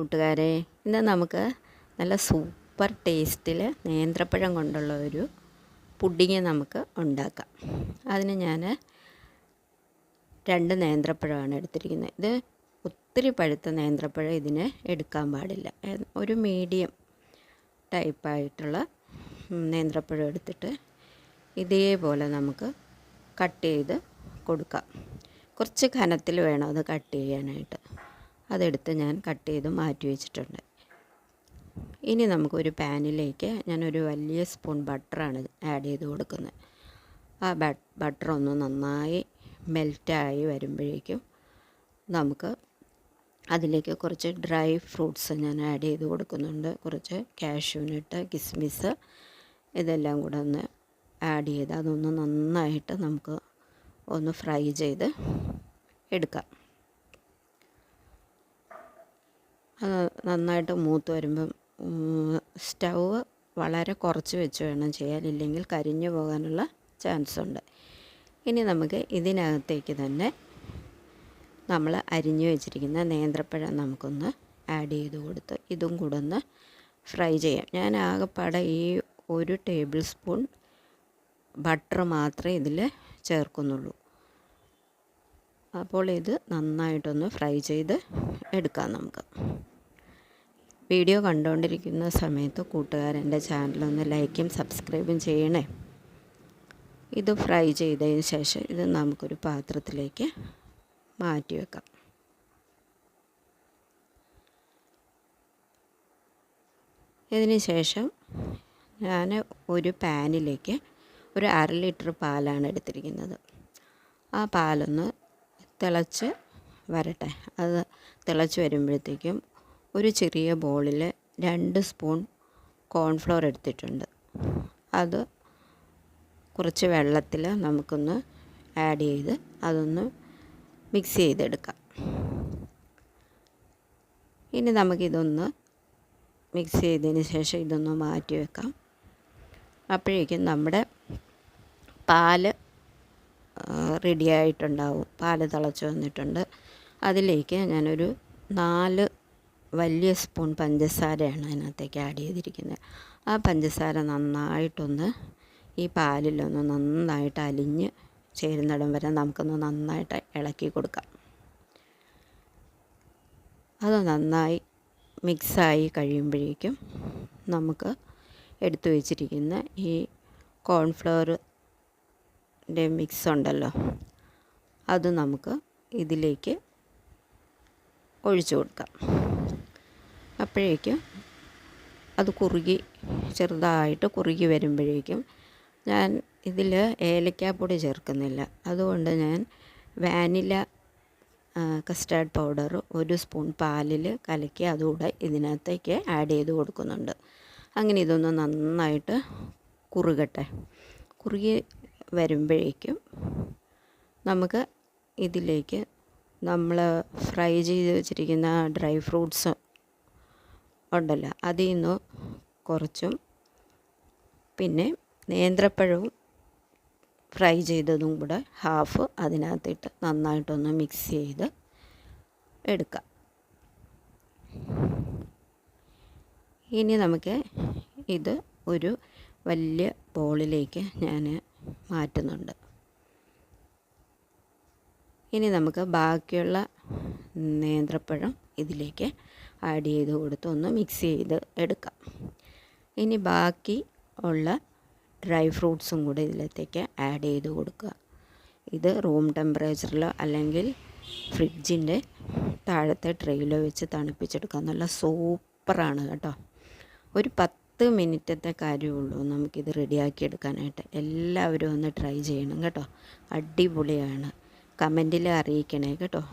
കൂട്ടുകാരെ, ഇന്ന് നമുക്ക് നല്ല സൂപ്പർ ടേസ്റ്റിൽ നേന്ത്രപ്പഴം കൊണ്ടുള്ള ഒരു പുഡിങ് നമുക്ക് ഉണ്ടാക്കാം. അതിന് ഞാൻ 2 നേന്ത്രപ്പഴമാണ് എടുത്തിരിക്കുന്നത്. ഇത് ഒത്തിരി പഴുത്ത നേന്ത്രപ്പഴം ഇതിന് എടുക്കാൻ പാടില്ല. ഒരു മീഡിയം ടൈപ്പായിട്ടുള്ള നേന്ത്രപ്പഴം എടുത്തിട്ട് ഇതേപോലെ നമുക്ക് കട്ട് ചെയ്ത് കൊടുക്കാം. കുറച്ച് കനത്തിൽ വേണം അത് കട്ട് ചെയ്യാനായിട്ട്. അതെടുത്ത് ഞാൻ കട്ട് ചെയ്ത് മാറ്റി വെച്ചിട്ടുണ്ട്. ഇനി നമുക്കൊരു പാനിലേക്ക് ഞാനൊരു വലിയ സ്പൂൺ ബട്ടറാണ് ആഡ് ചെയ്ത് കൊടുക്കുന്നത്. ആ ബട്ടർ ഒന്ന് നന്നായി മെൽറ്റായി വരുമ്പോഴേക്കും നമുക്ക് അതിലേക്ക് കുറച്ച് ഡ്രൈ ഫ്രൂട്ട്സ് ഞാൻ ആഡ് ചെയ്ത് കൊടുക്കുന്നുണ്ട്. കുറച്ച് കാഷ്യൂനട്ട്, കിസ്മിസ് ഇതെല്ലാം കൂടെ ഒന്ന് ആഡ് ചെയ്ത് അതൊന്ന് നന്നായിട്ട് നമുക്ക് ഒന്ന് ഫ്രൈ ചെയ്ത് എടുക്കാം. അത് നന്നായിട്ട് മൂത്ത് വരുമ്പം സ്റ്റൗവ് വളരെ കുറച്ച് വെച്ച് വേണം ചെയ്യാൻ, ഇല്ലെങ്കിൽ കരിഞ്ഞു പോകാനുള്ള ചാൻസ് ഉണ്ട്. ഇനി നമുക്ക് ഇതിനകത്തേക്ക് തന്നെ നമ്മൾ അരിഞ്ഞു വെച്ചിരിക്കുന്ന നേന്ത്രപ്പഴം നമുക്കൊന്ന് ആഡ് ചെയ്ത് കൊടുത്ത് ഇതും കൂടെ ഒന്ന് ഫ്രൈ ചെയ്യാം. ഞാൻ ആകെപ്പാടെ ഈ 1 ടേബിൾ സ്പൂൺ ബട്ടർ മാത്രമേ ഇതിൽ ചേർക്കുന്നുള്ളൂ. അപ്പോൾ ഇത് നന്നായിട്ടൊന്ന് ഫ്രൈ ചെയ്ത് എടുക്കാം നമുക്ക്. വീഡിയോ കണ്ടുകൊണ്ടിരിക്കുന്ന സമയത്ത് കൂട്ടുകാരെൻ്റെ ചാനലൊന്ന് ലൈക്കും സബ്സ്ക്രൈബും ചെയ്യണേ. ഇത് ഫ്രൈ ചെയ്തതിന് ശേഷം ഇത് നമുക്കൊരു പാത്രത്തിലേക്ക് മാറ്റി വെക്കാം. ഇതിന് ശേഷം ഞാൻ ഒരു പാനിലേക്ക് ഒരു 1/2 ലിറ്റർ പാലാണ് എടുത്തിരിക്കുന്നത്. ആ പാലൊന്ന് തിളച്ച് വരട്ടെ. അത് തിളച്ച് വരുമ്പോഴത്തേക്കും ഒരു ചെറിയ ബൗളിൽ 2 സ്പൂൺ കോൺഫ്ലോർ എടുത്തിട്ടുണ്ട്. അത് കുറച്ച് വെള്ളത്തിൽ നമുക്കൊന്ന് ആഡ് ചെയ്ത് അതൊന്ന് മിക്സ് ചെയ്തെടുക്കാം. ഇനി നമുക്കിതൊന്ന് മിക്സ് ചെയ്തതിന് ശേഷം ഇതൊന്ന് മാറ്റി വെക്കാം. അപ്പോഴേക്കും നമ്മുടെ പാല് റെഡി ആയിട്ടുണ്ടാവും. പാല് തിളച്ച് വന്നിട്ടുണ്ട്. അതിലേക്ക് ഞാനൊരു 4 വലിയ സ്പൂൺ പഞ്ചസാരയാണ് അതിനകത്തേക്ക് ആഡ് ചെയ്തിരിക്കുന്നത്. ആ പഞ്ചസാര നന്നായിട്ടൊന്ന് ഈ പാലിലൊന്ന് നന്നായിട്ട് അലിഞ്ഞ് ചേരുന്നിടം വരെ നമുക്കൊന്ന് നന്നായിട്ട് ഇളക്കി കൊടുക്കാം. അത് നന്നായി മിക്സായി കഴിയുമ്പോഴേക്കും നമുക്ക് എടുത്തു വച്ചിരിക്കുന്ന ഈ കോൺഫ്ലവറിൻ്റെ മിക്സ് ഉണ്ടല്ലോ, അത് നമുക്ക് ഇതിലേക്ക് ഒഴിച്ചു കൊടുക്കാം. അപ്പോഴേക്കും അത് ചെറുതായിട്ട് കുറുകി വരുമ്പോഴേക്കും ഞാൻ ഇതിൽ ഏലക്കാപ്പൊടി ചേർക്കുന്നില്ല. അതുകൊണ്ട് ഞാൻ വാനില കസ്റ്റാർഡ് പൗഡർ 1 സ്പൂൺ പാലിൽ കലക്കി അതുകൂടെ ഇതിനകത്തേക്ക് ആഡ് ചെയ്ത് കൊടുക്കുന്നുണ്ട്. അങ്ങനെ ഇതൊന്ന് നന്നായിട്ട് കുറുകട്ടെ. കുറുകി വരുമ്പോഴേക്കും നമുക്ക് ഇതിലേക്ക് നമ്മൾ ഫ്രൈ ചെയ്ത് വെച്ചിരിക്കുന്ന ഡ്രൈ ഫ്രൂട്ട്സ് ഉണ്ടല്ലോ, അതിൽ നിന്ന് കുറച്ചും പിന്നെ നേന്ത്രപ്പഴവും ഫ്രൈ ചെയ്തതും കൂടെ ഹാഫ് അതിനകത്തിട്ട് നന്നായിട്ടൊന്ന് മിക്സ് ചെയ്ത് എടുക്കാം. ഇനി നമുക്ക് ഇത് ഒരു വലിയ ബൗളിലേക്ക് ഞാൻ മാറ്റുന്നുണ്ട്. ഇനി നമുക്ക് ബാക്കിയുള്ള നേന്ത്രപ്പഴം ഇതിലേക്ക് ആഡ് ചെയ്ത് കൊടുത്ത് ഒന്ന് മിക്സ് ചെയ്ത് എടുക്കാം. ഇനി ബാക്കി ഉള്ള ഡ്രൈ ഫ്രൂട്ട്സും കൂടെ ഇതിലേക്ക് ആഡ് ചെയ്ത് കൊടുക്കുക. ഇത് റൂം ടെമ്പറേച്ചറിലോ അല്ലെങ്കിൽ ഫ്രിഡ്ജിൻ്റെ താഴത്തെ ട്രെയിലോ വെച്ച് തണുപ്പിച്ചെടുക്കാം. നല്ല സൂപ്പറാണ് കേട്ടോ. ഒരു 10 മിനിറ്റത്തെ കാര്യമുള്ളൂ നമുക്കിത് റെഡിയാക്കി എടുക്കാനായിട്ട്. എല്ലാവരും ഒന്ന് ട്രൈ ചെയ്യണം കേട്ടോ. അടിപൊളിയാണ്. കമൻറ്റിൽ അറിയിക്കണേ കേട്ടോ.